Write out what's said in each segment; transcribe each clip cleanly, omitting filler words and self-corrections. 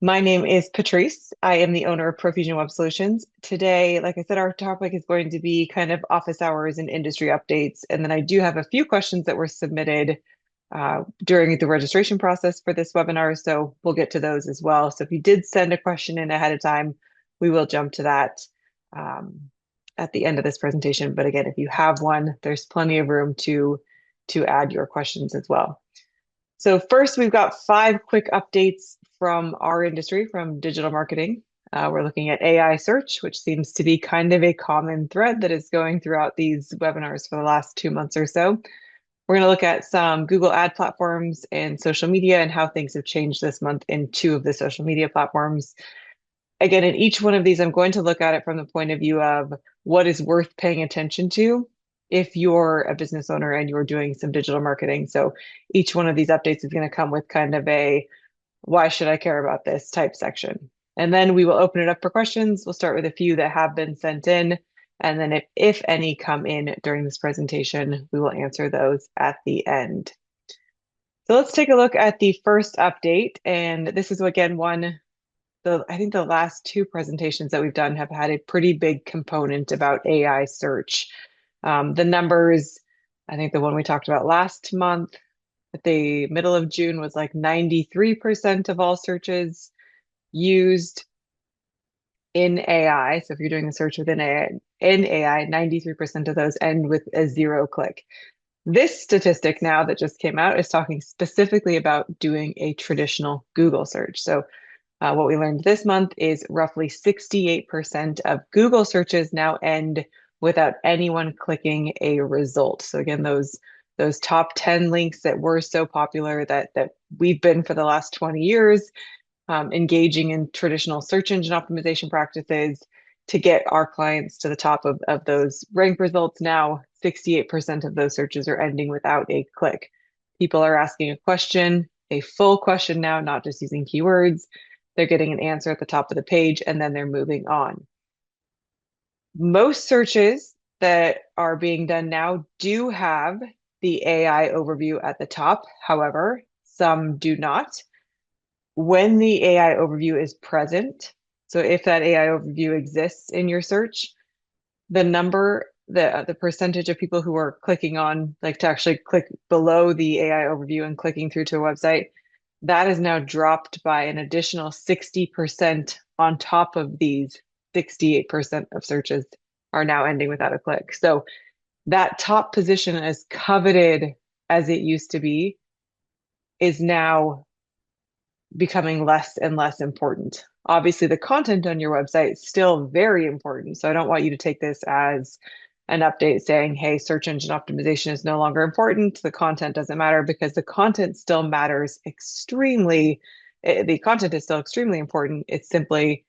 My name is Patrice. I am the owner of ProFusion Web Solutions. Today, like I said, our topic is going to be kind of office hours and industry updates. And then I do have a few questions that were submitted during the registration process for this webinar. So we'll get to those as well. So if you did send a question in ahead of time, we will jump to that um, at the end of this presentation. But again, if you have one, there's plenty of room to add your questions as well. So first, we've got 5 quick updates from our industry, from digital marketing. We're looking at AI search, which seems to be kind of a common thread that is going throughout these webinars for the last 2 months or so. We're going to look at some Google ad platforms and social media and how things have changed this month in 2 of the social media platforms. Again, in each one of these, I'm going to look at it from the point of view of what is worth paying attention to if you're a business owner and you're doing some digital marketing. So each one of these updates is going to come with kind of a why should I care about this type section. And then we will open it up for questions. We'll start with a few that have been sent in. And then if any come in during this presentation, we will answer those at the end. So let's take a look at the first update. And this is again I think the last 2 presentations that we've done have had a pretty big component about AI search. The numbers, I think the one we talked about last month at the middle of June was like 93% of all searches used in AI. So if you're doing a search within AI, 93% of those end with a 0 click. This statistic now that just came out is talking specifically about doing a traditional Google search. So what we learned this month is roughly 68% of Google searches now end without anyone clicking a result. So again, those top 10 links that were so popular that we've been for the last 20 years, engaging in traditional search engine optimization practices to get our clients to the top of those rank results. Now, 68% of those searches are ending without a click. People are asking a question, a full question now, not just using keywords. They're getting an answer at the top of the page, and then they're moving on. Most searches that are being done now do have the AI overview at the top. However, some do not. When the AI overview is present, so if that AI overview exists in your search, the percentage of people who are clicking on, like to actually click below the AI overview and clicking through to a website, that is now dropped by an additional 60% on top of these 68% of searches are now ending without a click. So that top position, as coveted as it used to be, is now becoming less and less important. Obviously, the content on your website is still very important. So I don't want you to take this as an update saying, hey, search engine optimization is no longer important. The content doesn't matter, because the content still matters extremely. The content is still extremely important. It's simply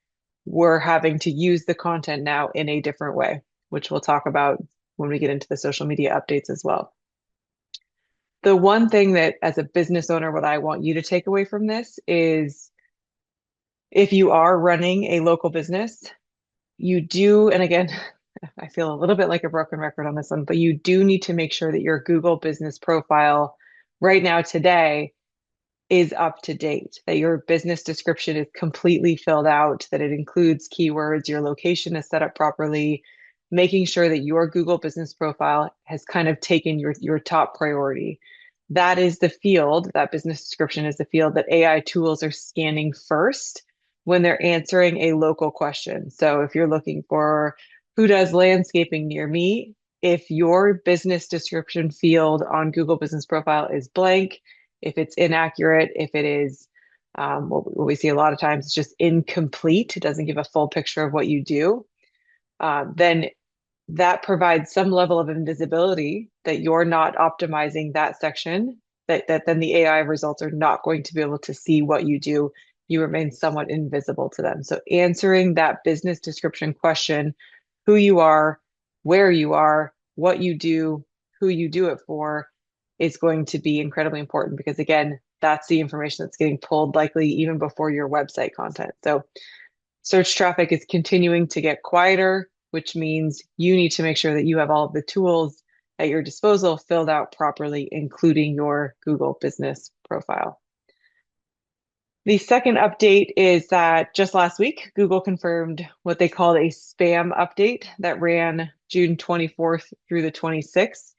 we're having to use the content now in a different way, which we'll talk about when we get into the social media updates as well. The one thing that, as a business owner, what I want you to take away from this is if you are running a local business, you do, and again, I feel a little bit like a broken record on this one, but you do need to make sure that your Google business profile right now today is up to date, that your business description is completely filled out, that it includes keywords, your location is set up properly, making sure that your Google business profile has kind of taken your top priority. That is the field, that business description is the field that AI tools are scanning first when they're answering a local question. So if you're looking for who does landscaping near me, if your business description field on Google Business Profile is blank, if it's inaccurate, if it is what we see a lot of times, it's just incomplete, it doesn't give a full picture of what you do, then that provides some level of invisibility that you're not optimizing that section, that then the AI results are not going to be able to see what you do. You remain somewhat invisible to them. So answering that business description question, who you are, where you are, what you do, who you do it for, is going to be incredibly important, because again, that's the information that's getting pulled likely even before your website content. So search traffic is continuing to get quieter, which means you need to make sure that you have all of the tools at your disposal filled out properly, including your Google business profile. The second update is that just last week, Google confirmed what they called a spam update that ran June 24th through the 26th.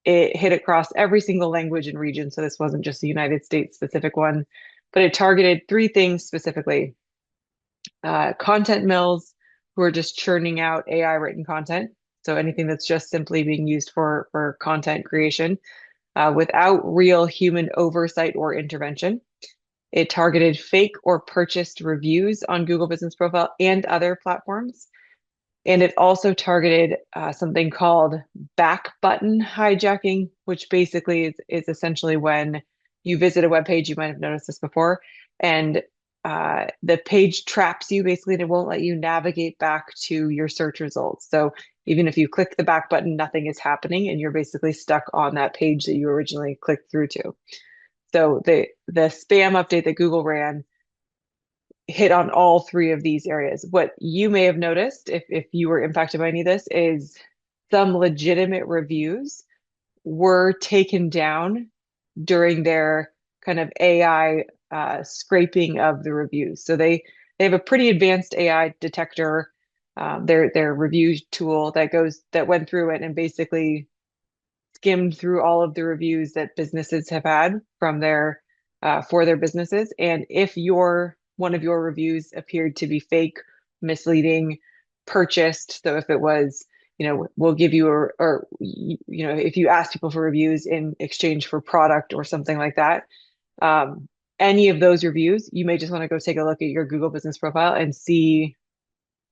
It hit across every single language and region, so this wasn't just a United States specific one, but it targeted three things specifically. Content mills who are just churning out AI written content, so anything that's just simply being used for content creation without real human oversight or intervention. It targeted fake or purchased reviews on Google Business Profile and other platforms. And it also targeted something called back button hijacking, which basically is essentially when you visit a web page, you might have noticed this before, and the page traps you basically, and it won't let you navigate back to your search results. So even if you click the back button, nothing is happening, and you're basically stuck on that page that you originally clicked through to. So the spam update that Google ran hit on all three of these areas. What you may have noticed, if you were impacted by any of this, is some legitimate reviews were taken down during their kind of AI scraping of the reviews. So they have a pretty advanced AI detector, their review tool that went through it and basically skimmed through all of the reviews that businesses have had from their for their businesses. And if one of your reviews appeared to be fake, misleading, purchased, so if it was, we'll give you or if you ask people for reviews in exchange for product or something like that, any of those reviews, you may just want to go take a look at your Google Business Profile and see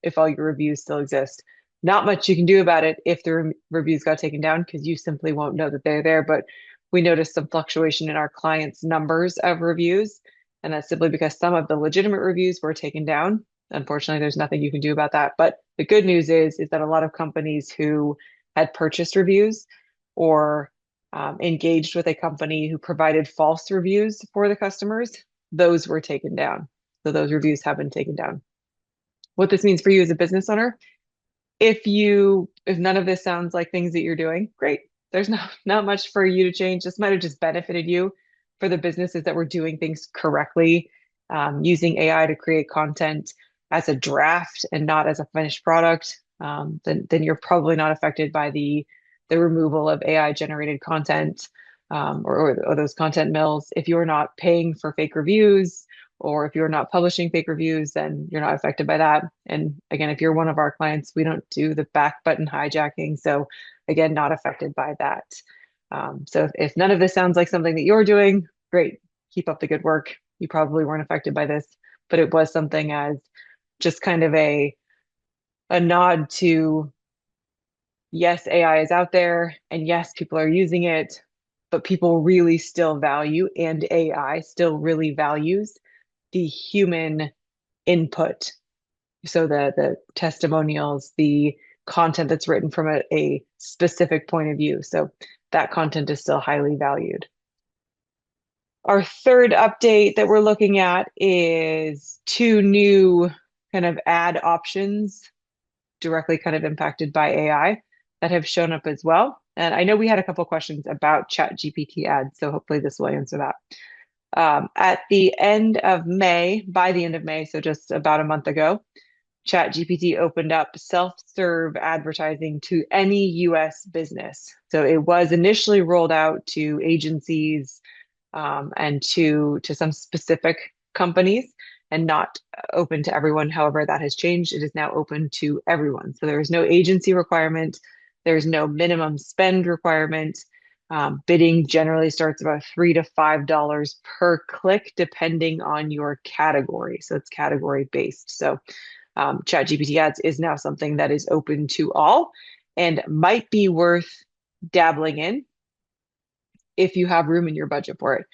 if all your reviews still exist. Not much you can do about it if the reviews got taken down because you simply won't know that they're there. But we noticed some fluctuation in our clients' numbers of reviews. And that's simply because some of the legitimate reviews were taken down. Unfortunately, there's nothing you can do about that. But the good news is that a lot of companies who had purchased reviews or engaged with a company who provided false reviews for the customers, those were taken down. So those reviews have been taken down. What this means for you as a business owner, if none of this sounds like things that you're doing, great. There's not much for you to change. This might have just benefited you. For the businesses that were doing things correctly, using AI to create content as a draft and not as a finished product, then you're probably not affected by the removal of AI generated content, or those content mills. If you're not paying for fake reviews, or if you're not publishing fake reviews, then you're not affected by that. And again, if you're one of our clients, we don't do the back button hijacking. So again, not affected by that. So if none of this sounds like something that you're doing, great. Keep up the good work. You probably weren't affected by this, but it was something as just kind of a nod to, yes, AI is out there and yes, people are using it, but people really still value, and AI still really values the human input. So the testimonials, the content that's written from a specific point of view. So that content is still highly valued. Our third update that we're looking at is two new kind of ad options directly kind of impacted by AI that have shown up as well. And I know we had a couple questions about ChatGPT ads, so hopefully this will answer that. At the end of May, by the end of May, so just about a month ago, ChatGPT opened up self-serve advertising to any US business. So it was initially rolled out to agencies and to some specific companies and not open to everyone. However, that has changed. It is now open to everyone. So there is no agency requirement. There's no minimum spend requirement. Bidding generally starts about $3 to $5 per click, depending on your category. So it's category based. So ChatGPT ads is now something that is open to all and might be worth dabbling in if you have room in your budget for it.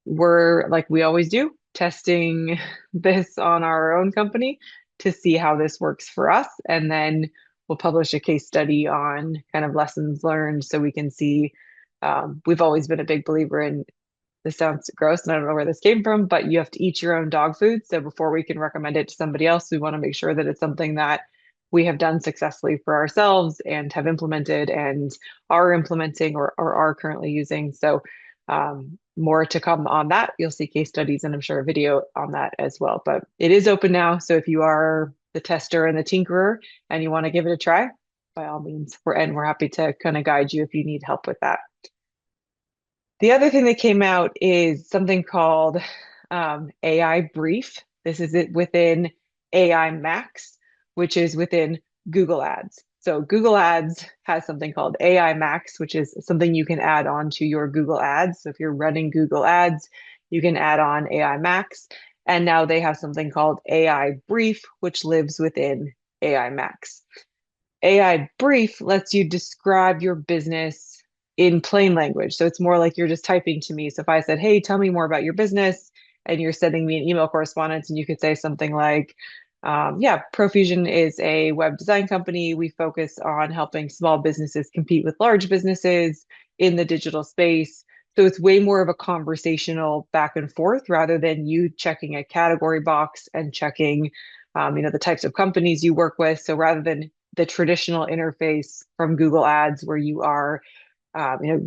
We're, like we always do, testing this on our own company to see how this works for us. And then we'll publish a case study on kind of lessons learned so we can see. We've always been a big believer in, this sounds gross and I don't know where this came from, but you have to eat your own dog food. So before we can recommend it to somebody else, we want to make sure that it's something that we have done successfully for ourselves and have implemented and are implementing or are currently using. So more to come on that. You'll see case studies and I'm sure a video on that as well. But it is open now. So if you are the tester and the tinkerer and you want to give it a try, by all means, we're happy to kind of guide you if you need help with that. The other thing that came out is something called AI Brief. This is it within AI Max, which is within Google Ads. So Google Ads has something called AI Max, which is something you can add on to your Google Ads. So if you're running Google Ads, you can add on AI Max. And now they have something called AI Brief, which lives within AI Max. AI Brief lets you describe your business in plain language. So it's more like you're just typing to me. So if I said, hey, tell me more about your business, and you're sending me an email correspondence, and you could say something like, yeah, ProFusion is a web design company. We focus on helping small businesses compete with large businesses in the digital space. So it's way more of a conversational back and forth rather than you checking a category box and checking, the types of companies you work with. So rather than the traditional interface from Google Ads where you are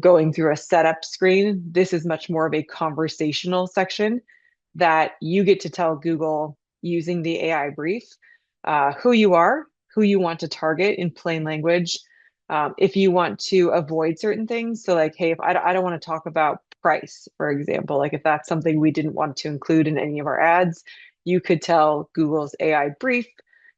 going through a setup screen. This is much more of a conversational section that you get to tell Google using the AI brief who you are, who you want to target in plain language. If you want to avoid certain things, so like, hey, if I don't want to talk about price, for example, like if that's something we didn't want to include in any of our ads, you could tell Google's AI brief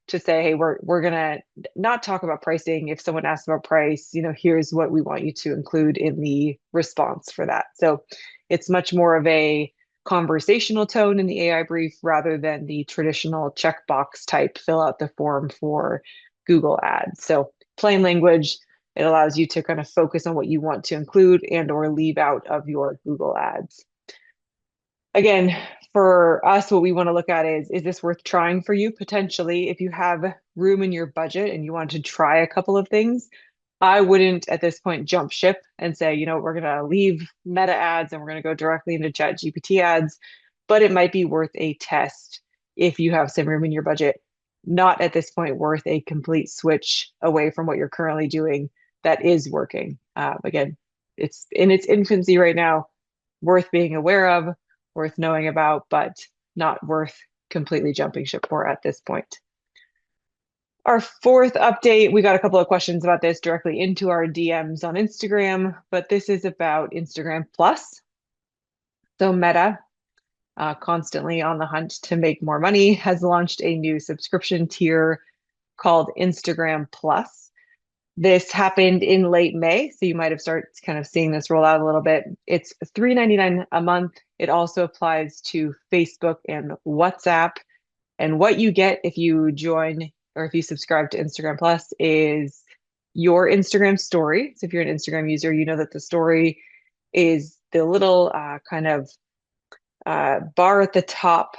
to say, hey, we're gonna not talk about pricing. If someone asks about price, here's what we want you to include in the response for that. So it's much more of a conversational tone in the AI brief rather than the traditional checkbox type fill out the form for Google Ads. So plain language, it allows you to kind of focus on what you want to include and or leave out of your Google Ads. Again, for us, what we want to look at is this worth trying for you? Potentially, if you have room in your budget and you want to try a couple of things, I wouldn't at this point jump ship and say, we're going to leave Meta ads and we're going to go directly into ChatGPT ads, but it might be worth a test if you have some room in your budget. Not at this point worth a complete switch away from what you're currently doing that is working. Again, it's in its infancy right now, worth being aware of, worth knowing about, but not worth completely jumping ship for at this point. Our fourth update, we got a couple of questions about this directly into our DMs on Instagram, but this is about Instagram Plus. So Meta, constantly on the hunt to make more money, has launched a new subscription tier called Instagram Plus. This happened in late May, so you might have started kind of seeing this roll out a little bit. It's $3.99 a month. It also applies to Facebook and WhatsApp. And what you get if you join or if you subscribe to Instagram Plus is your Instagram story. So if you're an Instagram user, you know that the story is the little kind of bar at the top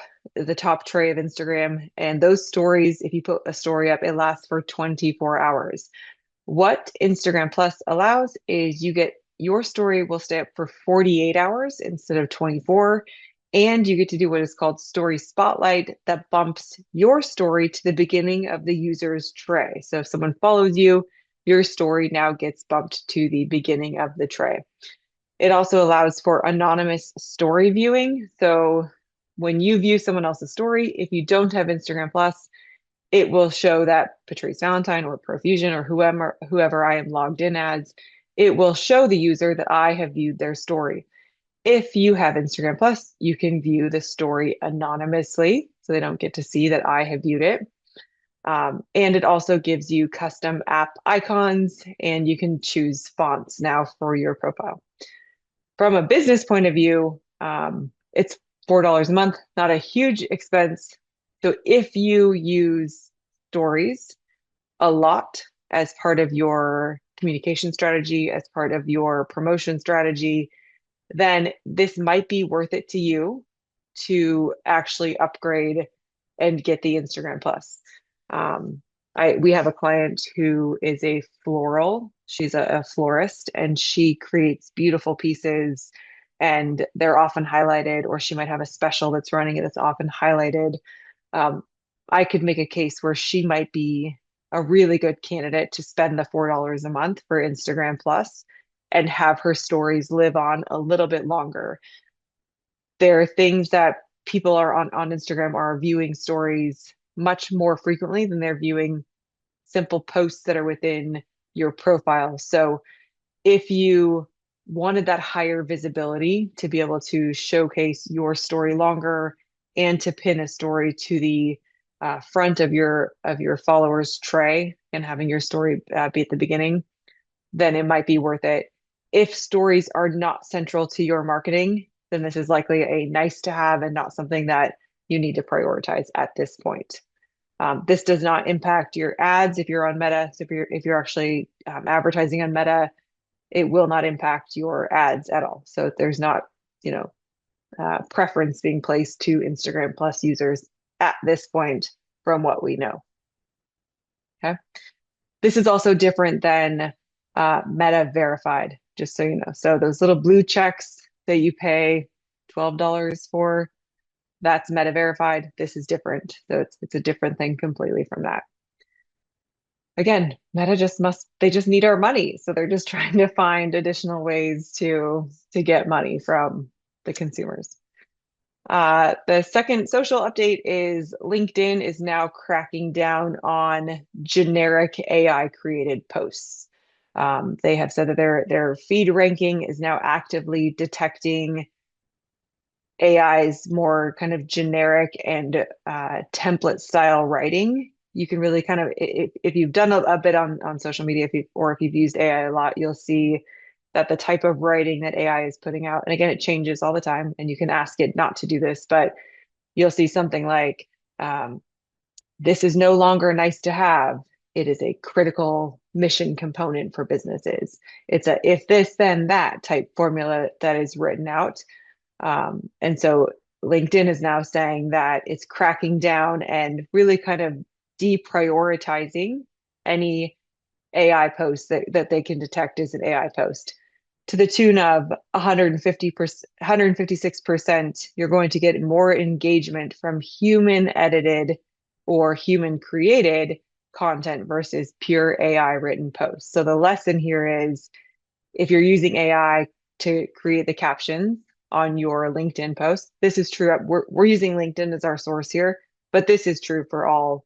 tray of Instagram. And those stories, if you put a story up, it lasts for 24 hours. What Instagram Plus allows is your story will stay up for 48 hours instead of 24. And you get to do what is called Story Spotlight that bumps your story to the beginning of the user's tray. So if someone follows you, your story now gets bumped to the beginning of the tray. It also allows for anonymous story viewing. So when you view someone else's story, if you don't have Instagram Plus, it will show that Patrice Valentine or Profusion or whoever I am logged in as, it will show the user that I have viewed their story. If you have Instagram Plus, you can view the story anonymously, so they don't get to see that I have viewed it. And it also gives you custom app icons, and you can choose fonts now for your profile. From a business point of view, it's $4 a month, not a huge expense. So if you use stories a lot as part of your communication strategy, as part of your promotion strategy, then this might be worth it to you to actually upgrade and get the Instagram Plus. We have a client who is a floral. She's a florist and she creates beautiful pieces and they're often highlighted, or she might have a special that's running it that's often highlighted. I could make a case where she might be a really good candidate to spend the $4 a month for Instagram Plus and have her stories live on a little bit longer. There are things that people are on Instagram are viewing stories much more frequently than they're viewing simple posts that are within your profile. So if you wanted that higher visibility to be able to showcase your story longer and to pin a story to the front of your followers tray and having your story be at the beginning, then it might be worth it. If stories are not central to your marketing, then this is likely a nice to have and not something that you need to prioritize at this point. This does not impact your ads if you're on Meta. So if you're actually advertising on Meta, it will not impact your ads at all. So there's not, you know, preference being placed to Instagram Plus users at this point from what we know. Okay. This is also different than Meta verified, just so you know. So those little blue checks that you pay $12 for, that's Meta verified. This is different. So it's a different thing completely from that. Again, Meta they just need our money. So they're just trying to find additional ways to get money from the consumers. The second social update is LinkedIn is now cracking down on generic AI created posts. They have said that their feed ranking is now actively detecting AI's more kind of generic and template style writing. You can really kind of, if you've done a bit on social media, if you've used AI a lot, you'll see that the type of writing that AI is putting out, and again, it changes all the time, and you can ask it not to do this, but you'll see something like, this is no longer nice to have. It is a critical mission component for businesses. It's a if this, then that type formula that is written out. And so LinkedIn is now saying that it's cracking down and really kind of deprioritizing any AI post that they can detect as an AI post to the tune of 150%, 156%. You're going to get more engagement from human edited or human created content versus pure AI written posts. So the lesson here is if you're using AI to create the captions on your LinkedIn post, this is true. We're using LinkedIn as our source here, but this is true for all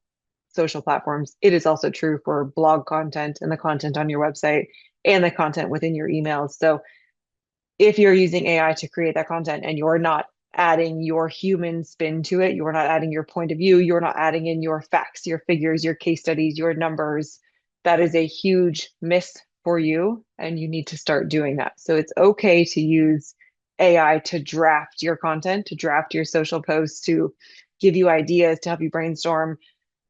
social platforms. It is also true for blog content and the content on your website and the content within your emails. So if you're using AI to create that content and you're not adding your human spin to it, you're not adding your point of view, you're not adding in your facts, your figures, your case studies, your numbers, that is a huge miss for you, and you need to start doing that. So it's okay to use AI to draft your content, to draft your social posts, to give you ideas, to help you brainstorm,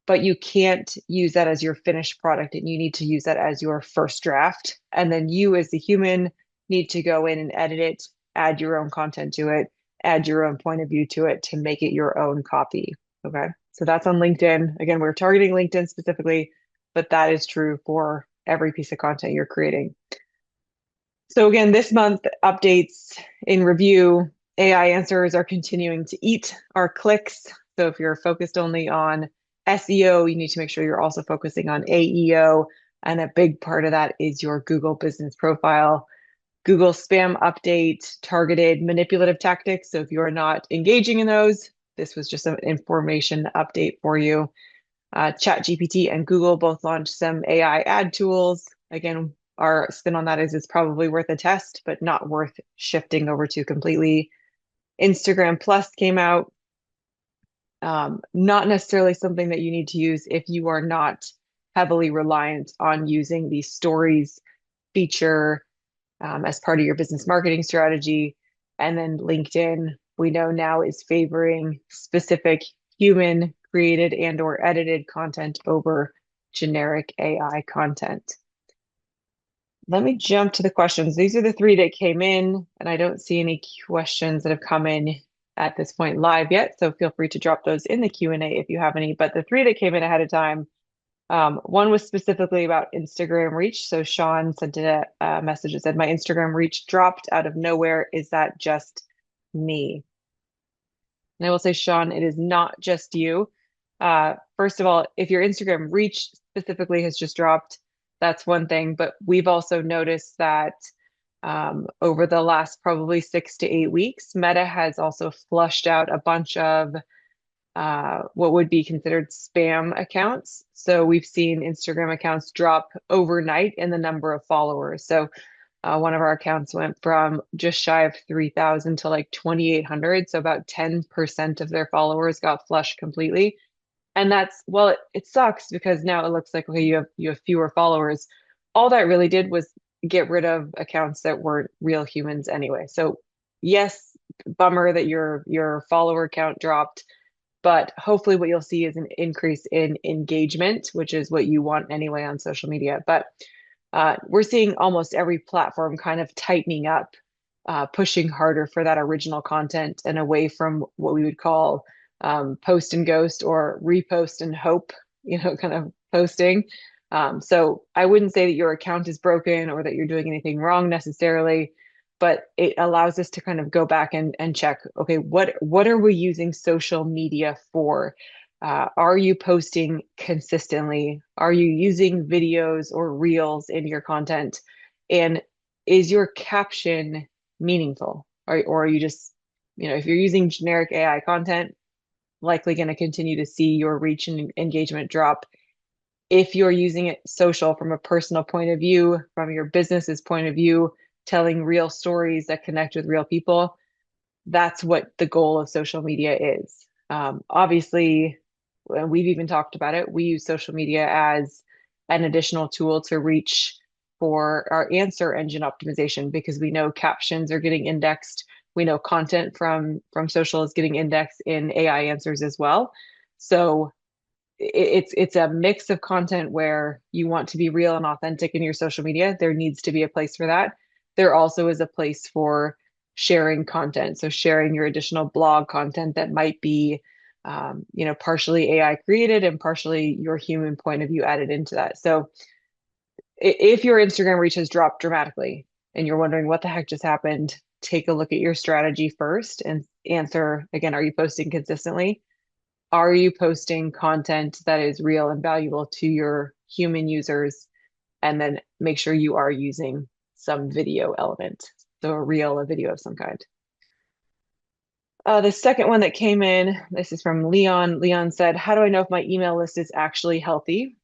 but you can't use that as your finished product, and you need to use that as your first draft. And then you as the human need to go in and edit it, add your own content to it, add your own point of view to it to make it your own copy. Okay. So that's on LinkedIn. Again, we're targeting LinkedIn specifically, but that is true for every piece of content you're creating. So again, this month updates in review, AI answers are continuing to eat our clicks. So if you're focused only on SEO, you need to make sure you're also focusing on AEO. And a big part of that is your Google business profile. Google spam update, targeted manipulative tactics. So if you're not engaging in those, this was just an information update for you. ChatGPT and Google both launched some AI ad tools. Again, our spin on that is it's probably worth a test, but not worth shifting over to completely. Instagram Plus came out. Not necessarily something that you need to use if you are not heavily reliant on using the stories feature as part of your business marketing strategy. And then LinkedIn, we know now is favoring specific human created and or edited content over generic AI content. Let me jump to the questions. These are the three that came in, and I don't see any questions that have come in at this point live yet. So feel free to drop those in the Q&A if you have any. But the three that came in ahead of time, one was specifically about Instagram reach. So Sean sent in a message that said, my Instagram reach dropped out of nowhere. Is that just me? And I will say, Sean, it is not just you. First of all, if your Instagram reach specifically has just dropped, that's one thing. But we've also noticed that Over the last probably 6 to 8 weeks, Meta has also flushed out a bunch of what would be considered spam accounts. So we've seen Instagram accounts drop overnight in the number of followers. So one of our accounts went from just shy of 3,000 to like 2,800. So about 10% of their followers got flushed completely. And that's, well, it sucks because now it looks like, okay, you have fewer followers. All that really did was get rid of accounts that weren't real humans anyway. So yes, bummer that your follower count dropped, but hopefully what you'll see is an increase in engagement, which is what you want anyway on social media. But we're seeing almost every platform kind of tightening up, pushing harder for that original content and away from what we would call post and ghost or repost and hope, kind of posting. So I wouldn't say that your account is broken or that you're doing anything wrong necessarily, but it allows us to kind of go back and check, okay, what are we using social media for? Are you posting consistently? Are you using videos or reels in your content? And is your caption meaningful? Or are you just, if you're using generic AI content, likely going to continue to see your reach and engagement drop. If you're using it social from a personal point of view, from your business's point of view, telling real stories that connect with real people, that's what the goal of social media is. Obviously, we've even talked about it. We use social media as an additional tool to reach for our answer engine optimization because we know captions are getting indexed. We know content from social is getting indexed in AI answers as well. So it's a mix of content where you want to be real and authentic in your social media. There needs to be a place for that. There also is a place for sharing content. So sharing your additional blog content that might be, partially AI created and partially your human point of view added into that. So if your Instagram reach has dropped dramatically and you're wondering what the heck just happened, take a look at your strategy first and answer again, are you posting consistently? Are you posting content that is real and valuable to your human users? And then make sure you are using some video element. So a video of some kind. The second one that came in, this is from Leon. Leon said, how do I know if my email list is actually healthy?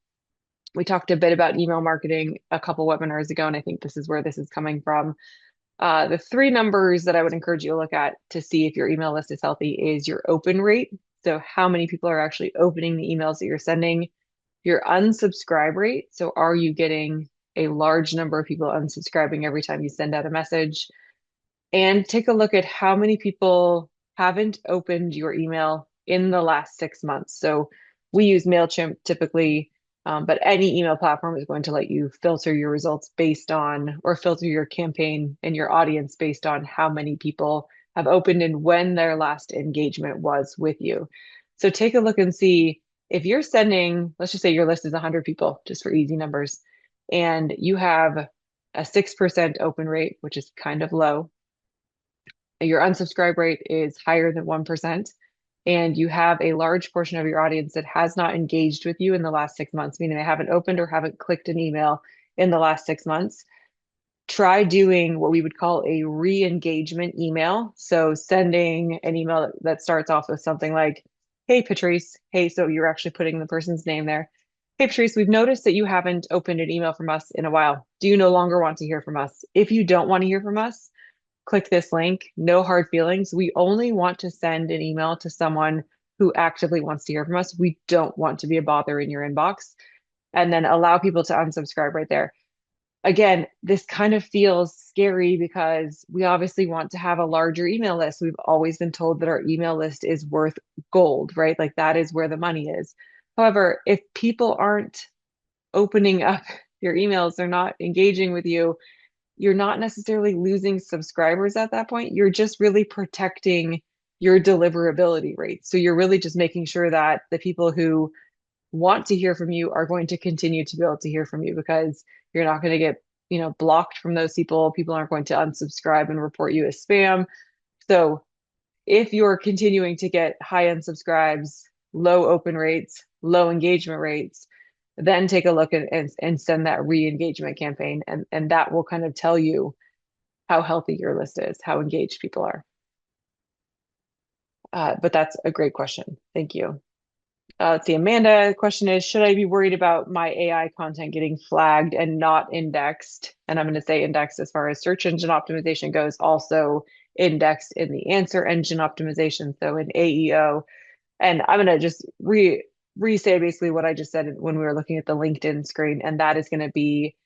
We talked a bit about email marketing a couple webinars ago, and I think this is where this is coming from. The three numbers that I would encourage you to look at to see if your email list is healthy is your open rate. So how many people are actually opening the emails that you're sending? Your unsubscribe rate. So are you getting a large number of people unsubscribing every time you send out a message? And take a look at how many people haven't opened your email in the last 6 months. So we use MailChimp typically, but any email platform is going to let you filter your results based on, or filter your campaign and your audience based on how many people have opened and when their last engagement was with you. So take a look and see if you're sending, let's just say your list is 100 people, just for easy numbers, and you have a 6% open rate, which is kind of low. Your unsubscribe rate is higher than 1%, and you have a large portion of your audience that has not engaged with you in the last 6 months, meaning they haven't opened or haven't clicked an email in the last 6 months, try doing what we would call a re-engagement email. So sending an email that starts off with something like, hey, Patrice. Hey, so you're actually putting the person's name there. Hey, Patrice, we've noticed that you haven't opened an email from us in a while. Do you no longer want to hear from us? If you don't want to hear from us, click this link. No hard feelings. We only want to send an email to someone who actively wants to hear from us. We don't want to be a bother in your inbox. And then allow people to unsubscribe right there. Again, this kind of feels scary because we obviously want to have a larger email list. We've always been told that our email list is worth gold, right? Like that is where the money is. However, if people aren't opening up your emails, they're not engaging with you, you're not necessarily losing subscribers at that point. You're just really protecting your deliverability rate. So you're really just making sure that the people who want to hear from you are going to continue to be able to hear from you because you're not going to get, blocked from those people. People aren't going to unsubscribe and report you as spam. So if you're continuing to get high unsubscribes, low open rates, low engagement rates, then take a look and send that re-engagement campaign. And that will kind of tell you how healthy your list is, how engaged people are. But that's a great question. Thank you. Let's see, Amanda, the question is, should I be worried about my AI content getting flagged and not indexed? And I'm going to say indexed as far as search engine optimization goes, also indexed in the answer engine optimization, so in AEO. And I'm going to just re-say basically what I just said when we were looking at the LinkedIn screen, and that is going to be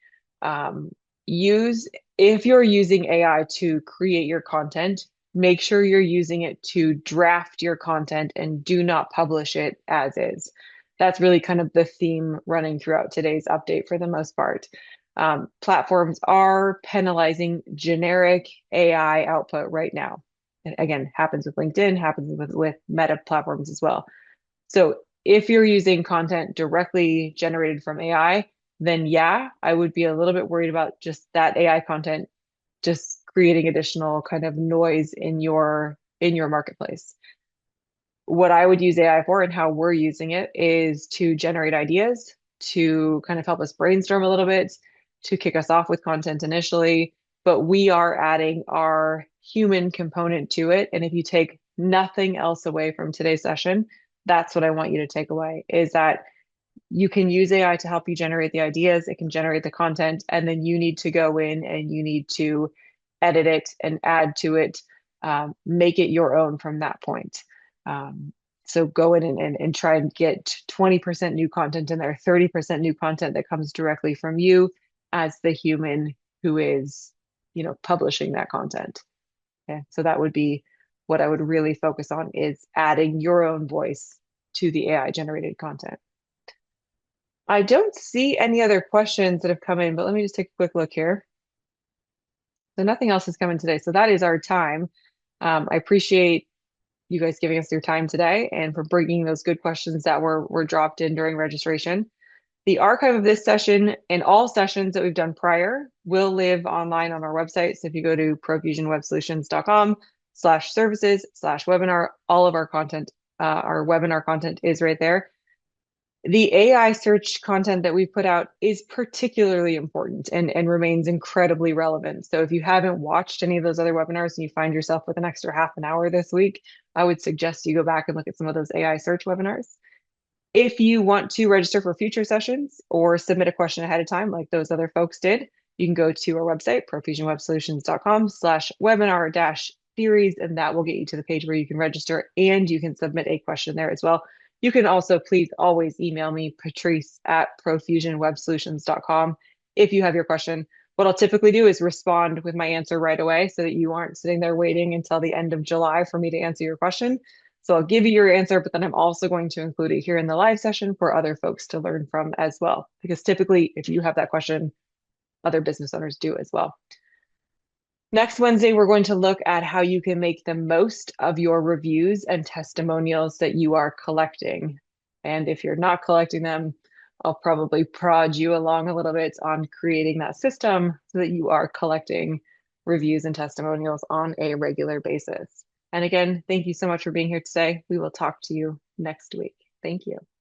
um, use if you're using AI to create your content, make sure you're using it to draft your content and do not publish it as is. That's really kind of the theme running throughout today's update for the most part. Platforms are penalizing generic AI output right now. And again, happens with LinkedIn, happens with Meta platforms as well. So if you're using content directly generated from AI, then yeah, I would be a little bit worried about just that AI content just creating additional kind of noise in your marketplace. What I would use AI for and how we're using it is to generate ideas, to kind of help us brainstorm a little bit, to kick us off with content initially, but we are adding our human component to it. And if you take nothing else away from today's session, that's what I want you to take away is that you can use AI to help you generate the ideas, it can generate the content, and then you need to go in and you need to edit it and add to it, make it your own from that point. So go in and try and get 20% new content in there, 30% new content that comes directly from you as the human who is, publishing that content. Okay. So that would be what I would really focus on is adding your own voice to the AI generated content. I don't see any other questions that have come in, but let me just take a quick look here. So nothing else has come in today. So that is our time. I appreciate you guys giving us your time today and for bringing those good questions that were dropped in during registration. The archive of this session and all sessions that we've done prior will live online on our website. So if you go to profusionwebsolutions.com/services/webinar, all of our content, our webinar content is right there. The AI search content that we put out is particularly important and remains incredibly relevant. So if you haven't watched any of those other webinars and you find yourself with an extra half an hour this week, I would suggest you go back and look at some of those AI search webinars. If you want to register for future sessions or submit a question ahead of time, like those other folks did, you can go to our website, profusionwebsolutions.com/webinar-series, and that will get you to the page where you can register and you can submit a question there as well. You can also please always email me, patrice@profusionwebsolutions.com, if you have your question. What I'll typically do is respond with my answer right away so that you aren't sitting there waiting until the end of July for me to answer your question. So I'll give you your answer, but then I'm also going to include it here in the live session for other folks to learn from as well. Because typically, if you have that question, other business owners do as well. Next Wednesday, we're going to look at how you can make the most of your reviews and testimonials that you are collecting. And if you're not collecting them, I'll probably prod you along a little bit on creating that system so that you are collecting reviews and testimonials on a regular basis. And again, thank you so much for being here today. We will talk to you next week. Thank you.